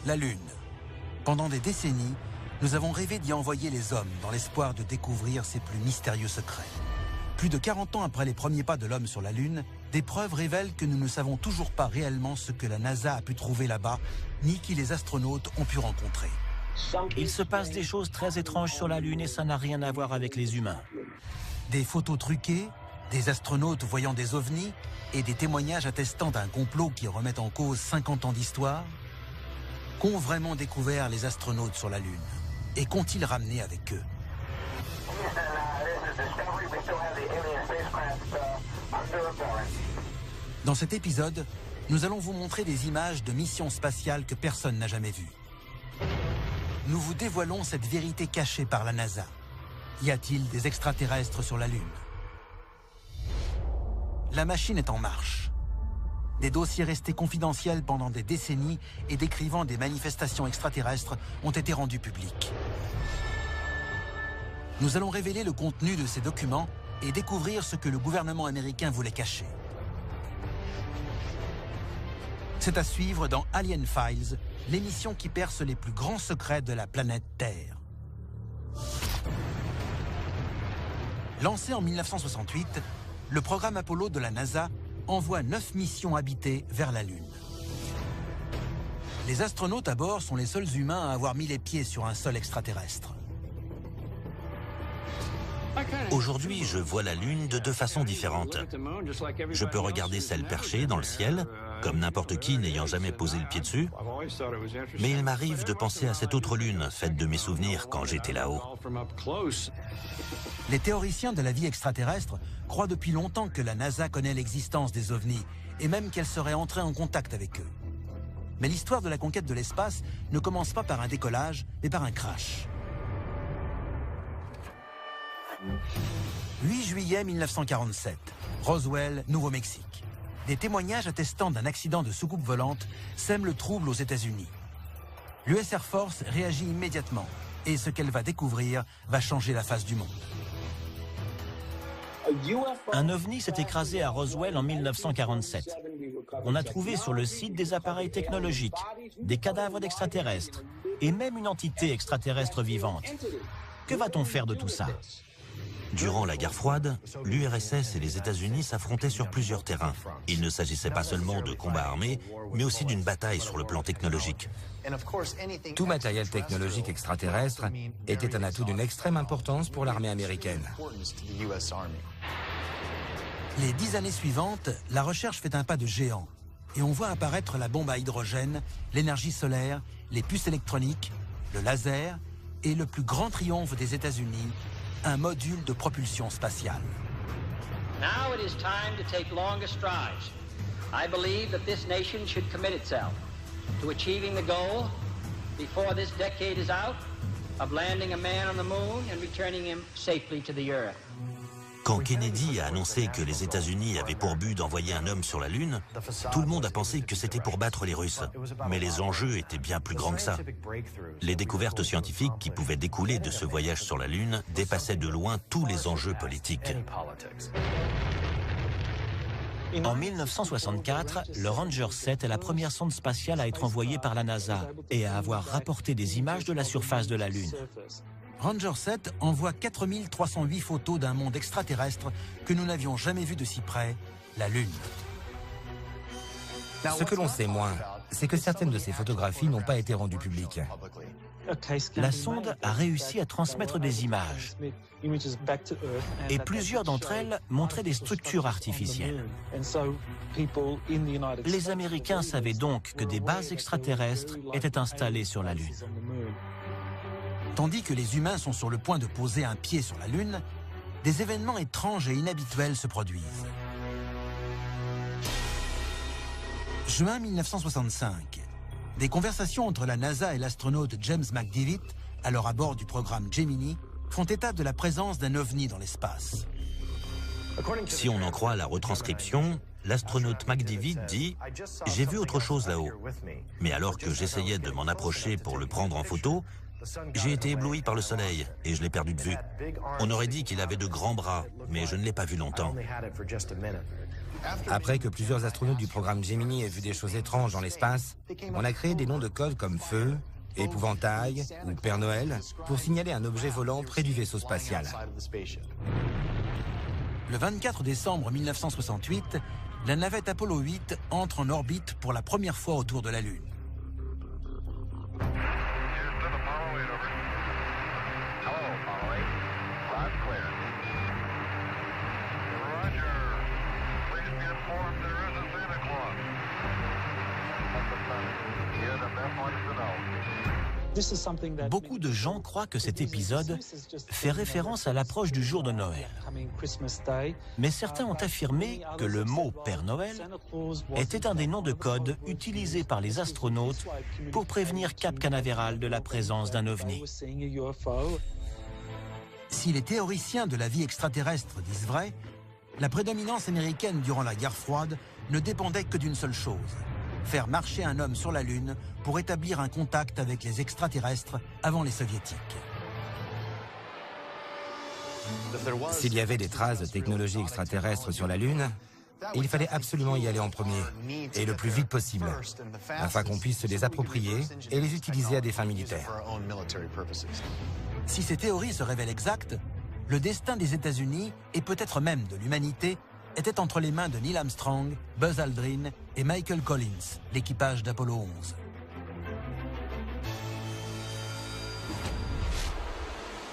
La Lune. Pendant des décennies, nous avons rêvé d'y envoyer les hommes dans l'espoir de découvrir ses plus mystérieux secrets. Plus de 40 ans après les premiers pas de l'homme sur la Lune, des preuves révèlent que nous ne savons toujours pas réellement ce que la NASA a pu trouver là-bas, ni qui les astronautes ont pu rencontrer. Il se passe des choses très étranges sur la Lune et ça n'a rien à voir avec les humains. Des photos truquées, des astronautes voyant des ovnis et des témoignages attestant d'un complot qui remet en cause 50 ans d'histoire. Qu'ont vraiment découvert les astronautes sur la Lune? Et qu'ont-ils ramené avec eux? Dans cet épisode, nous allons vous montrer des images de missions spatiales que personne n'a jamais vues. Nous vous dévoilons cette vérité cachée par la NASA. Y a-t-il des extraterrestres sur la Lune? La machine est en marche. Des dossiers restés confidentiels pendant des décennies et décrivant des manifestations extraterrestres ont été rendus publics. Nous allons révéler le contenu de ces documents et découvrir ce que le gouvernement américain voulait cacher. C'est à suivre dans Alien Files, l'émission qui perce les plus grands secrets de la planète Terre. Lancé en 1968, le programme Apollo de la NASA envoie 9 missions habitées vers la Lune. Les astronautes à bord sont les seuls humains à avoir mis les pieds sur un sol extraterrestre. Aujourd'hui, je vois la Lune de 2 façons différentes. Je peux regarder celle perchée dans le ciel, comme n'importe qui n'ayant jamais posé le pied dessus. Mais il m'arrive de penser à cette autre Lune, faite de mes souvenirs quand j'étais là-haut. Les théoriciens de la vie extraterrestre croient depuis longtemps que la NASA connaît l'existence des ovnis et même qu'elle serait entrée en contact avec eux. Mais l'histoire de la conquête de l'espace ne commence pas par un décollage, mais par un crash. 8 juillet 1947, Roswell, Nouveau-Mexique. Des témoignages attestant d'un accident de soucoupe volante sèment le trouble aux États-Unis. L'US Air Force réagit immédiatement et ce qu'elle va découvrir va changer la face du monde. Un ovni s'est écrasé à Roswell en 1947. On a trouvé sur le site des appareils technologiques, des cadavres d'extraterrestres et même une entité extraterrestre vivante. Que va-t-on faire de tout ça? Durant la guerre froide, l'URSS et les États-Unis s'affrontaient sur plusieurs terrains. Il ne s'agissait pas seulement de combats armés, mais aussi d'une bataille sur le plan technologique. Tout matériel technologique extraterrestre était un atout d'une extrême importance pour l'armée américaine. Les 10 années suivantes, la recherche fait un pas de géant et on voit apparaître la bombe à hydrogène, l'énergie solaire, les puces électroniques, le laser et le plus grand triomphe des États-Unis, un module de propulsion spatiale. Now it is time to take longer strides. I believe that this nation should commit itself to achieving the goal before this decade is out of landing a man on the moon and returning him safely to the earth. Quand Kennedy a annoncé que les États-Unis avaient pour but d'envoyer un homme sur la Lune, tout le monde a pensé que c'était pour battre les Russes. Mais les enjeux étaient bien plus grands que ça. Les découvertes scientifiques qui pouvaient découler de ce voyage sur la Lune dépassaient de loin tous les enjeux politiques. En 1964, le Ranger 7 est la première sonde spatiale à être envoyée par la NASA et à avoir rapporté des images de la surface de la Lune. Ranger 7 envoie 4308 photos d'un monde extraterrestre que nous n'avions jamais vu de si près, la Lune. Ce que l'on sait moins, c'est que certaines de ces photographies n'ont pas été rendues publiques. La sonde a réussi à transmettre des images et plusieurs d'entre elles montraient des structures artificielles. Les Américains savaient donc que des bases extraterrestres étaient installées sur la Lune. Tandis que les humains sont sur le point de poser un pied sur la Lune, des événements étranges et inhabituels se produisent. Juin 1965. Des conversations entre la NASA et l'astronaute James McDivitt, alors à bord du programme Gemini, font état de la présence d'un ovni dans l'espace. Si on en croit la retranscription, l'astronaute McDivitt dit « J'ai vu autre chose là-haut. Mais alors que j'essayais de m'en approcher pour le prendre en photo, j'ai été ébloui par le soleil et je l'ai perdu de vue. On aurait dit qu'il avait de grands bras, mais je ne l'ai pas vu longtemps. » Après que plusieurs astronautes du programme Gemini aient vu des choses étranges dans l'espace, on a créé des noms de code comme Feu, Épouvantail ou Père Noël pour signaler un objet volant près du vaisseau spatial. Le 24 décembre 1968, la navette Apollo 8 entre en orbite pour la première fois autour de la Lune. Beaucoup de gens croient que cet épisode fait référence à l'approche du jour de Noël. Mais certains ont affirmé que le mot Père Noël était un des noms de code utilisés par les astronautes pour prévenir Cap Canaveral de la présence d'un ovni. Si les théoriciens de la vie extraterrestre disent vrai, la prédominance américaine durant la guerre froide ne dépendait que d'une seule chose: faire marcher un homme sur la Lune pour établir un contact avec les extraterrestres avant les soviétiques. S'il y avait des traces de technologie extraterrestre sur la Lune, il fallait absolument y aller en premier, et le plus vite possible, afin qu'on puisse se les approprier et les utiliser à des fins militaires. Si ces théories se révèlent exactes, le destin des États-Unis et peut-être même de l'humanité était entre les mains de Neil Armstrong, Buzz Aldrin et Michael Collins, l'équipage d'Apollo 11.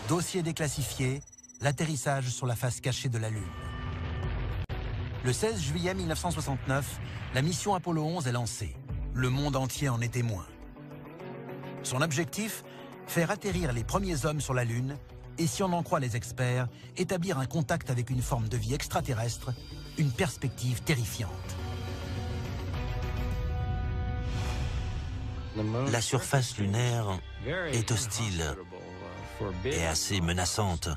Dossier déclassifié, l'atterrissage sur la face cachée de la Lune. Le 16 juillet 1969, la mission Apollo 11 est lancée. Le monde entier en est témoin. Son objectif, faire atterrir les premiers hommes sur la Lune et, si on en croit les experts, établir un contact avec une forme de vie extraterrestre, une perspective terrifiante. La surface lunaire est hostile et assez menaçante.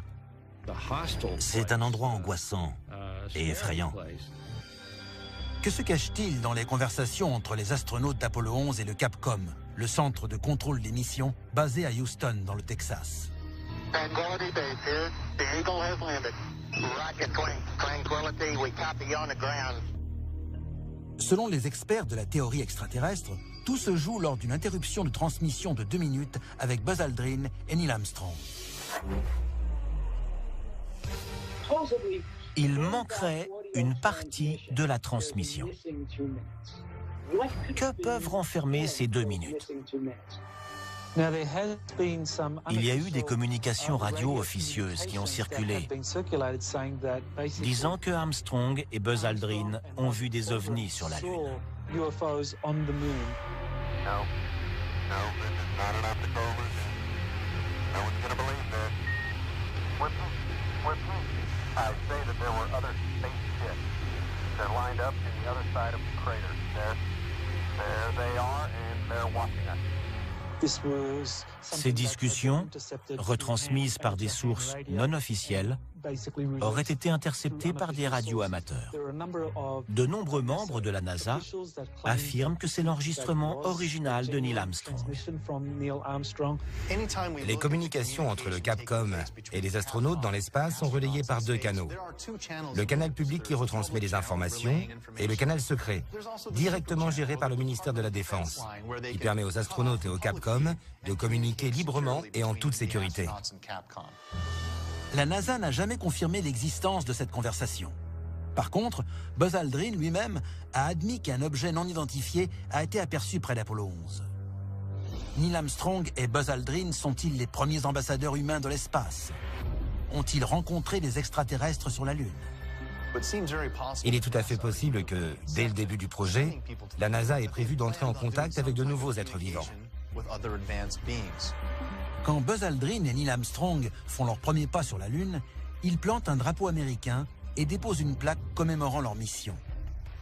C'est un endroit angoissant et effrayant. Que se cache-t-il dans les conversations entre les astronautes d'Apollo 11 et le Capcom, le centre de contrôle des missions basé à Houston, dans le Texas? Tranquility Base here. The Eagle has landed. Rocket Tranquility, we copy you on the ground. Selon les experts de la théorie extraterrestre, tout se joue lors d'une interruption de transmission de 2 minutes avec Buzz Aldrin et Neil Armstrong. Il manquerait une partie de la transmission. Que peuvent renfermer ces 2 minutes? Il y a eu des communications radio officieuses qui ont circulé, disant que Armstrong et Buzz Aldrin ont vu des ovnis sur la Lune. Ces discussions, retransmises par des sources non officielles, auraient été interceptées par des radios amateurs. De nombreux membres de la NASA affirment que c'est l'enregistrement original de Neil Armstrong. Les communications entre le Capcom et les astronautes dans l'espace sont relayées par 2 canaux. Le canal public qui retransmet les informations et le canal secret, directement géré par le ministère de la Défense, qui permet aux astronautes et au Capcom de communiquer librement et en toute sécurité. La NASA n'a jamais confirmé l'existence de cette conversation. Par contre, Buzz Aldrin lui-même a admis qu'un objet non identifié a été aperçu près d'Apollo 11. Neil Armstrong et Buzz Aldrin sont-ils les premiers ambassadeurs humains de l'espace? Ont-ils rencontré des extraterrestres sur la Lune? Il est tout à fait possible que, dès le début du projet, la NASA ait prévu d'entrer en contact avec de nouveaux êtres vivants. Quand Buzz Aldrin et Neil Armstrong font leur premier pas sur la Lune, ils plantent un drapeau américain et déposent une plaque commémorant leur mission.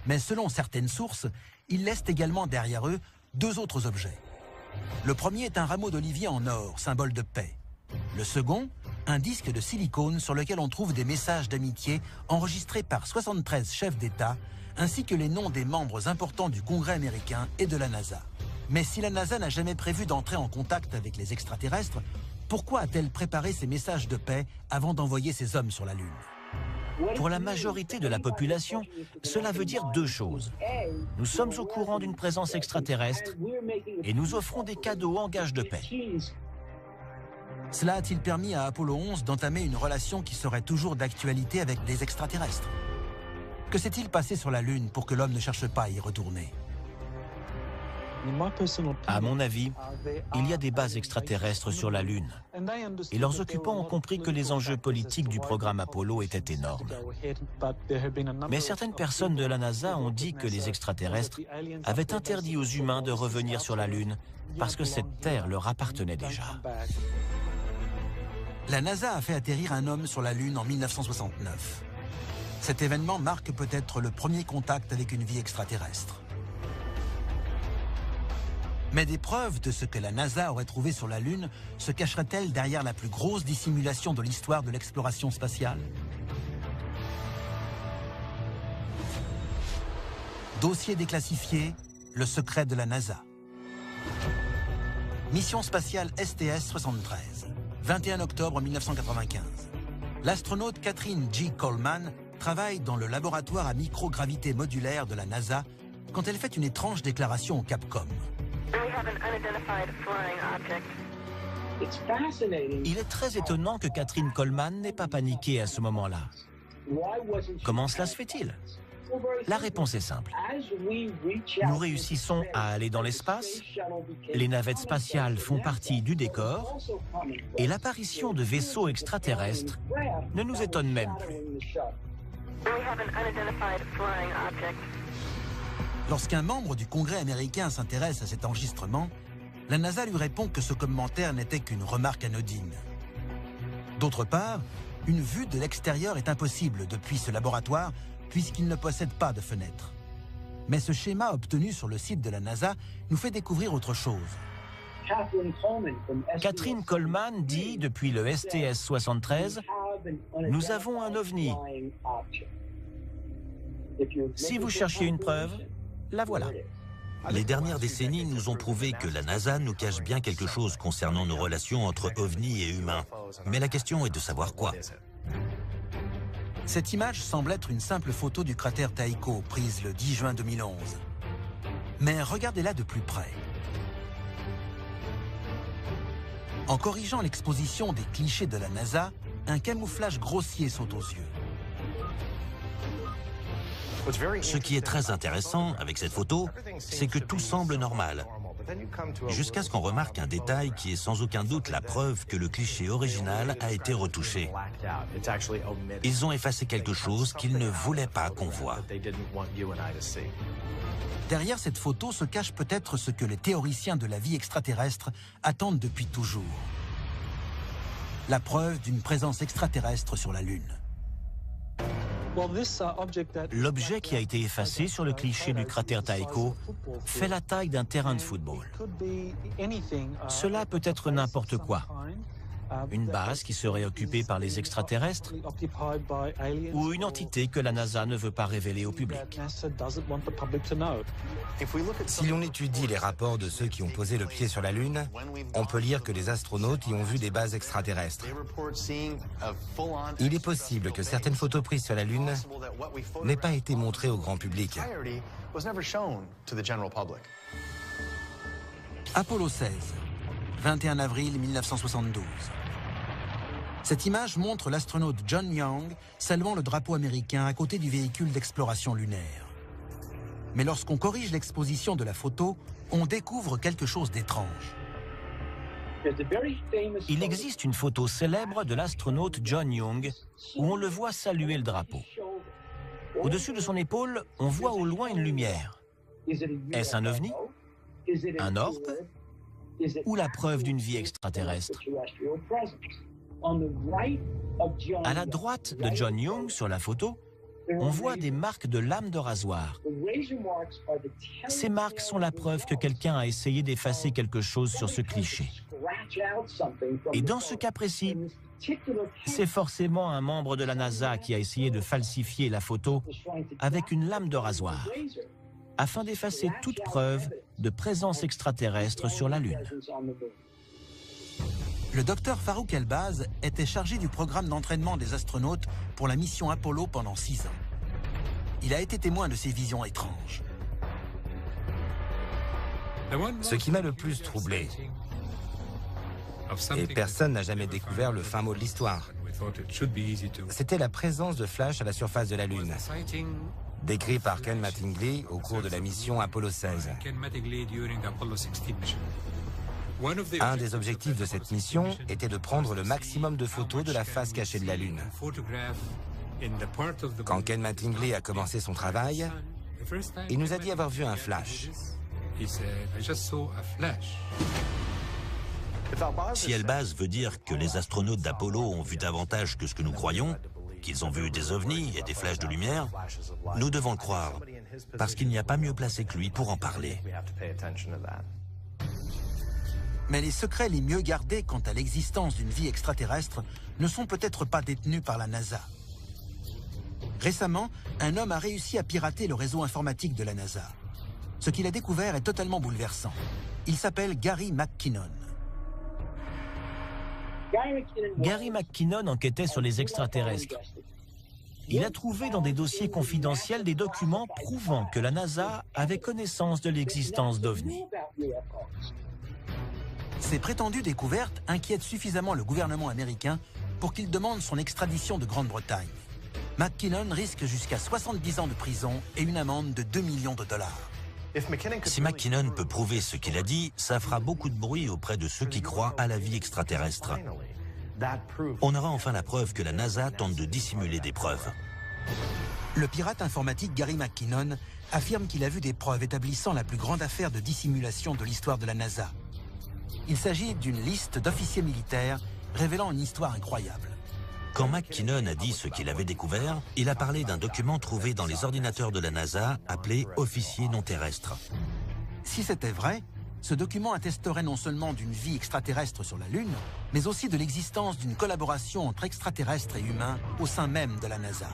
Mais selon certaines sources, ils laissent également derrière eux 2 autres objets. Le premier est un rameau d'olivier en or, symbole de paix. Le second, un disque de silicone sur lequel on trouve des messages d'amitié enregistrés par 73 chefs d'État, ainsi que les noms des membres importants du Congrès américain et de la NASA. Mais si la NASA n'a jamais prévu d'entrer en contact avec les extraterrestres, pourquoi a-t-elle préparé ces messages de paix avant d'envoyer ses hommes sur la Lune? Pour la majorité de la population, cela veut dire deux choses. Nous sommes au courant d'une présence extraterrestre et nous offrons des cadeaux en gage de paix. Cela a-t-il permis à Apollo 11 d'entamer une relation qui serait toujours d'actualité avec des extraterrestres? Que s'est-il passé sur la Lune pour que l'homme ne cherche pas à y retourner? À mon avis, il y a des bases extraterrestres sur la Lune. Et leurs occupants ont compris que les enjeux politiques du programme Apollo étaient énormes. Mais certaines personnes de la NASA ont dit que les extraterrestres avaient interdit aux humains de revenir sur la Lune parce que cette terre leur appartenait déjà. La NASA a fait atterrir un homme sur la Lune en 1969. Cet événement marque peut-être le premier contact avec une vie extraterrestre. Mais des preuves de ce que la NASA aurait trouvé sur la Lune se cacheraient-elles derrière la plus grosse dissimulation de l'histoire de l'exploration spatiale? Dossier déclassifié, le secret de la NASA. Mission spatiale STS-73, 21 octobre 1995. L'astronaute Kathryn G. Coleman travaille dans le laboratoire à microgravité modulaire de la NASA quand elle fait une étrange déclaration au Capcom. Il est très étonnant que Kathryn Coleman n'ait pas paniqué à ce moment-là. Comment cela se fait-il? La réponse est simple. Nous réussissons à aller dans l'espace, les navettes spatiales font partie du décor, et l'apparition de vaisseaux extraterrestres ne nous étonne même plus. Lorsqu'un membre du Congrès américain s'intéresse à cet enregistrement, la NASA lui répond que ce commentaire n'était qu'une remarque anodine. D'autre part, une vue de l'extérieur est impossible depuis ce laboratoire puisqu'il ne possède pas de fenêtre. Mais ce schéma obtenu sur le site de la NASA nous fait découvrir autre chose. Kathryn Coleman dit depuis le STS-73, nous avons un ovni. Si vous cherchiez une preuve, la voilà. Les dernières décennies nous ont prouvé que la NASA nous cache bien quelque chose concernant nos relations entre ovnis et humains. Mais la question est de savoir quoi. Cette image semble être une simple photo du cratère Tycho, prise le 10 juin 2011. Mais regardez-la de plus près. En corrigeant l'exposition des clichés de la NASA, un camouflage grossier saute aux yeux. Ce qui est très intéressant avec cette photo, c'est que tout semble normal. Jusqu'à ce qu'on remarque un détail qui est sans aucun doute la preuve que le cliché original a été retouché. Ils ont effacé quelque chose qu'ils ne voulaient pas qu'on voie. Derrière cette photo se cache peut-être ce que les théoriciens de la vie extraterrestre attendent depuis toujours. La preuve d'une présence extraterrestre sur la Lune. L'objet qui a été effacé sur le cliché du cratère Tycho fait la taille d'un terrain de football. Cela peut être n'importe quoi. Une base qui serait occupée par les extraterrestres ou une entité que la NASA ne veut pas révéler au public. Si l'on étudie les rapports de ceux qui ont posé le pied sur la Lune, on peut lire que les astronautes y ont vu des bases extraterrestres. Il est possible que certaines photos prises sur la Lune n'aient pas été montrées au grand public. Apollo 16, 21 avril 1972. Cette image montre l'astronaute John Young saluant le drapeau américain à côté du véhicule d'exploration lunaire. Mais lorsqu'on corrige l'exposition de la photo, on découvre quelque chose d'étrange. Il existe une photo célèbre de l'astronaute John Young où on le voit saluer le drapeau. Au-dessus de son épaule, on voit au loin une lumière. Est-ce un ovni? Un orbe? Ou la preuve d'une vie extraterrestre? À la droite de John Young, sur la photo, on voit des marques de lames de rasoir. Ces marques sont la preuve que quelqu'un a essayé d'effacer quelque chose sur ce cliché. Et dans ce cas précis, c'est forcément un membre de la NASA qui a essayé de falsifier la photo avec une lame de rasoir, afin d'effacer toute preuve de présence extraterrestre sur la Lune. Le docteur Farouk Elbaz était chargé du programme d'entraînement des astronautes pour la mission Apollo pendant 6 ans. Il a été témoin de ces visions étranges. Ce qui m'a le plus troublé, et personne n'a jamais découvert le fin mot de l'histoire, c'était la présence de flashs à la surface de la Lune, décrit par Ken Mattingly au cours de la mission Apollo 16. Un des objectifs de cette mission était de prendre le maximum de photos de la face cachée de la Lune. Quand Ken Mattingly a commencé son travail, il nous a dit avoir vu un flash. Si Elbaz veut dire que les astronautes d'Apollo ont vu davantage que ce que nous croyons, qu'ils ont vu des ovnis et des flashs de lumière, nous devons le croire, parce qu'il n'y a pas mieux placé que lui pour en parler. Mais les secrets les mieux gardés quant à l'existence d'une vie extraterrestre ne sont peut-être pas détenus par la NASA. Récemment, un homme a réussi à pirater le réseau informatique de la NASA. Ce qu'il a découvert est totalement bouleversant. Il s'appelle Gary McKinnon. Gary McKinnon enquêtait sur les extraterrestres. Il a trouvé dans des dossiers confidentiels des documents prouvant que la NASA avait connaissance de l'existence d'OVNI. Ces prétendues découvertes inquiètent suffisamment le gouvernement américain pour qu'il demande son extradition de Grande-Bretagne. McKinnon risque jusqu'à 70 ans de prison et une amende de 2 millions de dollars. Si McKinnon peut prouver ce qu'il a dit, ça fera beaucoup de bruit auprès de ceux qui croient à la vie extraterrestre. On aura enfin la preuve que la NASA tente de dissimuler des preuves. Le pirate informatique Gary McKinnon affirme qu'il a vu des preuves établissant la plus grande affaire de dissimulation de l'histoire de la NASA. Il s'agit d'une liste d'officiers militaires révélant une histoire incroyable. Quand McKinnon a dit ce qu'il avait découvert, il a parlé d'un document trouvé dans les ordinateurs de la NASA appelé « officier non terrestre ». Si c'était vrai, ce document attesterait non seulement d'une vie extraterrestre sur la Lune, mais aussi de l'existence d'une collaboration entre extraterrestres et humains au sein même de la NASA.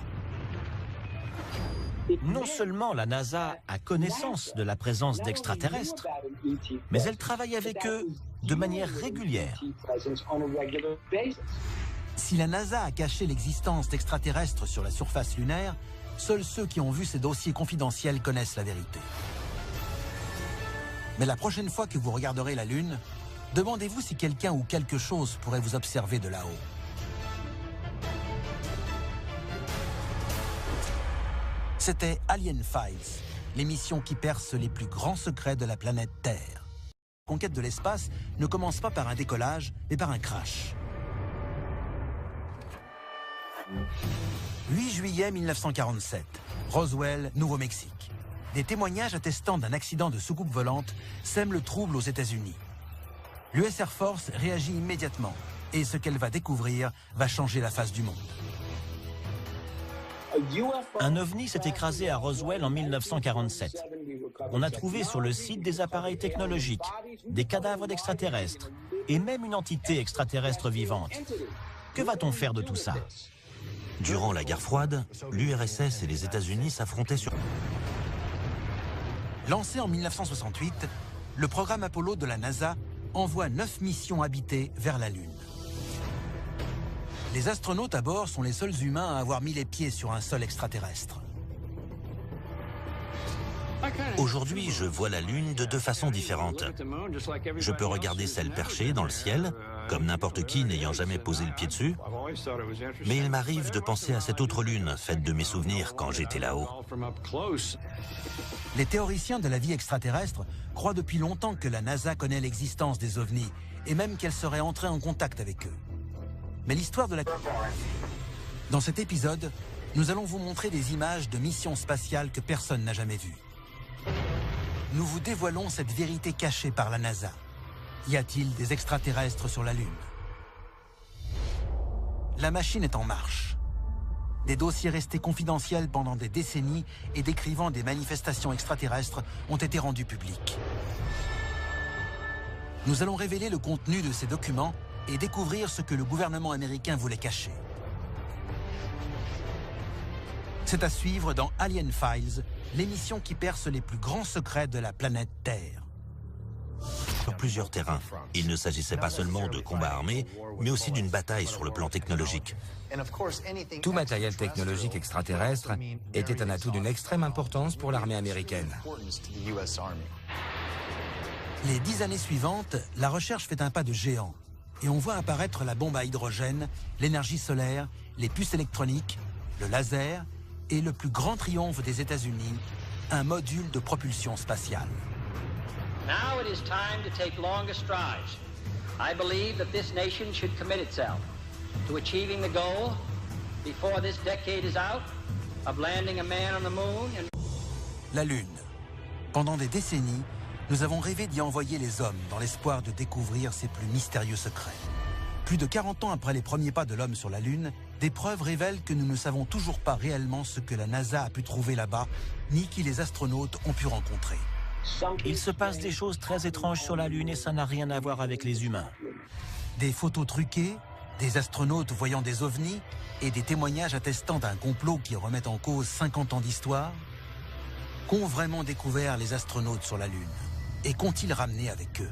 Non seulement la NASA a connaissance de la présence d'extraterrestres, mais elle travaille avec eux de manière régulière. Si la NASA a caché l'existence d'extraterrestres sur la surface lunaire, seuls ceux qui ont vu ces dossiers confidentiels connaissent la vérité. Mais la prochaine fois que vous regarderez la Lune, demandez-vous si quelqu'un ou quelque chose pourrait vous observer de là-haut. C'était Alien Files, l'émission qui perce les plus grands secrets de la planète Terre. La conquête de l'espace ne commence pas par un décollage, mais par un crash. 8 juillet 1947, Roswell, Nouveau-Mexique. Des témoignages attestant d'un accident de soucoupe volante sèment le trouble aux États-Unis. L'US Air Force réagit immédiatement et ce qu'elle va découvrir va changer la face du monde. Un ovni s'est écrasé à Roswell en 1947. On a trouvé sur le site des appareils technologiques, des cadavres d'extraterrestres et même une entité extraterrestre vivante. Que va-t-on faire de tout ça? Durant la guerre froide, l'URSS et les États-Unis s'affrontaient sur... Lancé en 1968, le programme Apollo de la NASA envoie 9 missions habitées vers la Lune. Les astronautes à bord sont les seuls humains à avoir mis les pieds sur un sol extraterrestre. Aujourd'hui, je vois la Lune de 2 façons différentes. Je peux regarder celle perchée dans le ciel, comme n'importe qui n'ayant jamais posé le pied dessus. Mais il m'arrive de penser à cette autre Lune, faite de mes souvenirs quand j'étais là-haut. Les théoriciens de la vie extraterrestre croient depuis longtemps que la NASA connaît l'existence des ovnis et même qu'elle serait entrée en contact avec eux. Mais l'histoire de la... Dans cet épisode, nous allons vous montrer des images de missions spatiales que personne n'a jamais vues. Nous vous dévoilons cette vérité cachée par la NASA. Y a-t-il des extraterrestres sur la Lune? La machine est en marche. Des dossiers restés confidentiels pendant des décennies et décrivant des manifestations extraterrestres ont été rendus publics. Nous allons révéler le contenu de ces documents et découvrir ce que le gouvernement américain voulait cacher. C'est à suivre dans Alien Files, l'émission qui perce les plus grands secrets de la planète Terre. sur plusieurs terrains. Il ne s'agissait pas seulement de combats armés, mais aussi d'une bataille sur le plan technologique. Tout matériel technologique extraterrestre était un atout d'une extrême importance pour l'armée américaine. Les 10 années suivantes, la recherche fait un pas de géant. Et on voit apparaître la bombe à hydrogène, l'énergie solaire, les puces électroniques, le laser et le plus grand triomphe des États-Unis, un module de propulsion spatiale. Now it is time to take longer strides. I believe that this nation should commit itself to achieving the goal before this decade is out of landing a man on the moon and... La Lune. Pendant des décennies, nous avons rêvé d'y envoyer les hommes dans l'espoir de découvrir ses plus mystérieux secrets. Plus de 40 ans après les premiers pas de l'homme sur la Lune, des preuves révèlent que nous ne savons toujours pas réellement ce que la NASA a pu trouver là-bas, ni qui les astronautes ont pu rencontrer. Il se passe des choses très étranges sur la Lune et ça n'a rien à voir avec les humains. Des photos truquées, des astronautes voyant des ovnis et des témoignages attestant d'un complot qui remet en cause 50 ans d'histoire. Qu'ont vraiment découvert les astronautes sur la Lune? Et qu'ont-ils ramené avec eux?